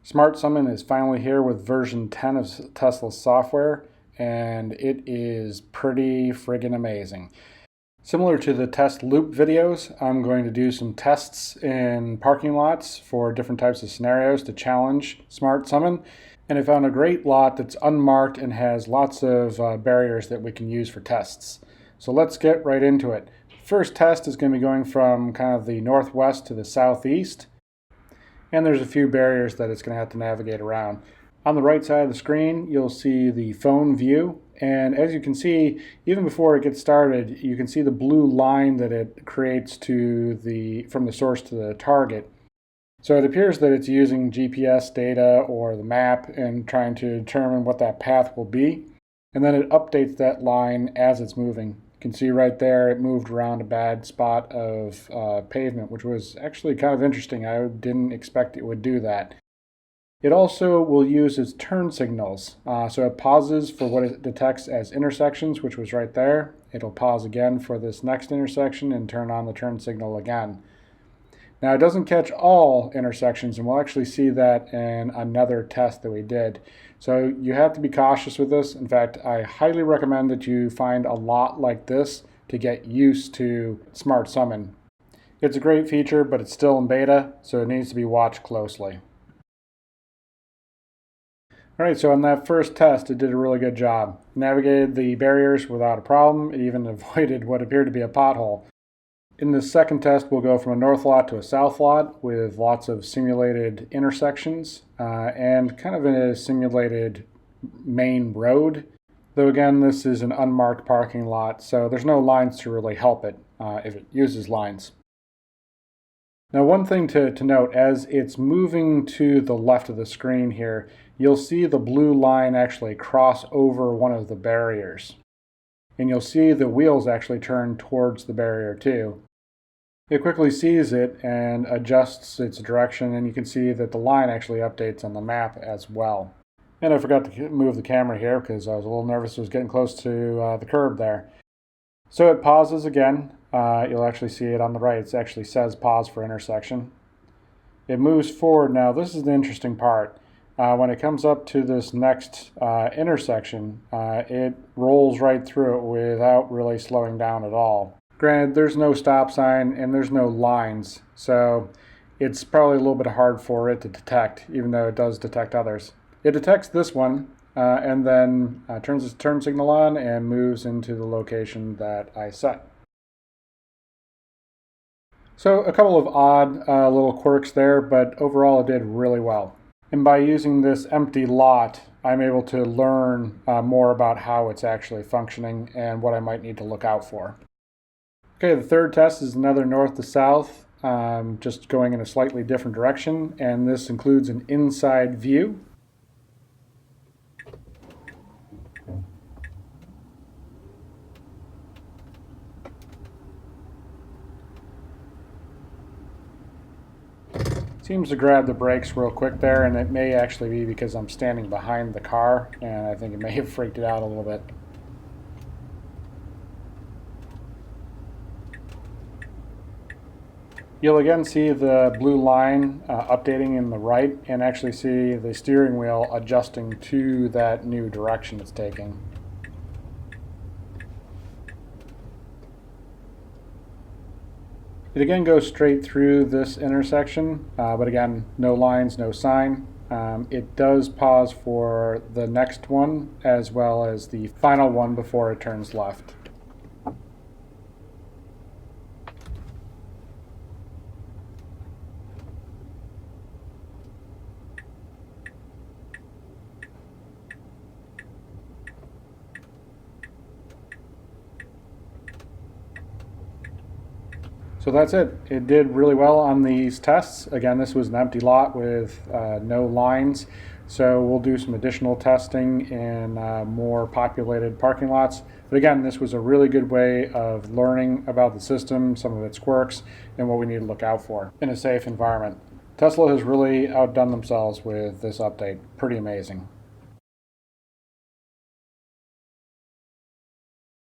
Smart Summon is finally here with version 10 of Tesla's software, and it is pretty friggin' amazing. Similar to the test loop videos, I'm going to do some tests in parking lots for different types of scenarios to challenge Smart Summon. And I found a great lot that's unmarked and has lots of barriers that we can use for tests. So let's get right into it. First test is going to be going from kind of the northwest to the southeast. And there's a few barriers that it's going to have to navigate around. On the right side of the screen, you'll see the phone view. And as you can see, even before it gets started, you can see the blue line that it creates from the source to the target. So it appears that it's using GPS data or the map and trying to determine what that path will be. And then it updates that line as it's moving. You can see right there it moved around a bad spot of pavement, which was actually kind of interesting. I didn't expect it would do that. It also will use its turn signals. So it pauses for what it detects as intersections, which was right there. It'll pause again for this next intersection and turn on the turn signal again. Now it doesn't catch all intersections, and we'll actually see that in another test that we did. So you have to be cautious with this. In fact, I highly recommend that you find a lot like this to get used to Smart Summon. It's a great feature, but it's still in beta, so it needs to be watched closely. Alright, so on that first test, it did a really good job. It navigated the barriers without a problem. It even avoided what appeared to be a pothole. In the second test, we'll go from a north lot to a south lot with lots of simulated intersections and kind of a simulated main road. Though again, this is an unmarked parking lot, so there's no lines to really help it if it uses lines. Now, one thing to note, as it's moving to the left of the screen here, you'll see the blue line actually cross over one of the barriers. And you'll see the wheels actually turn towards the barrier too. It quickly sees it and adjusts its direction, and you can see that the line actually updates on the map as well. And I forgot to move the camera here because I was a little nervous it was getting close to the curb there. So it pauses again. You'll actually see it on the right. It actually says pause for intersection. It moves forward. Now this is the interesting part. When it comes up to this next intersection, it rolls right through it without really slowing down at all. Granted, there's no stop sign and there's no lines, so it's probably a little bit hard for it to detect, even though it does detect others. It detects this one and then turns its turn signal on and moves into the location that I set. So a couple of odd little quirks there, but overall it did really well. And by using this empty lot, I'm able to learn more about how it's actually functioning and what I might need to look out for. Okay, the third test is another north to south, just going in a slightly different direction, and this includes an inside view. Seems to grab the brakes real quick there, and it may actually be because I'm standing behind the car, and I think it may have freaked it out a little bit. You'll again see the blue line updating in the right, and actually see the steering wheel adjusting to that new direction it's taking. It again goes straight through this intersection, but again, no lines, no sign. It does pause for the next one as well as the final one before it turns left. So that's it. It did really well on these tests. Again, this was an empty lot with no lines. So we'll do some additional testing in more populated parking lots. But again, this was a really good way of learning about the system, some of its quirks, and what we need to look out for in a safe environment. Tesla has really outdone themselves with this update. Pretty amazing.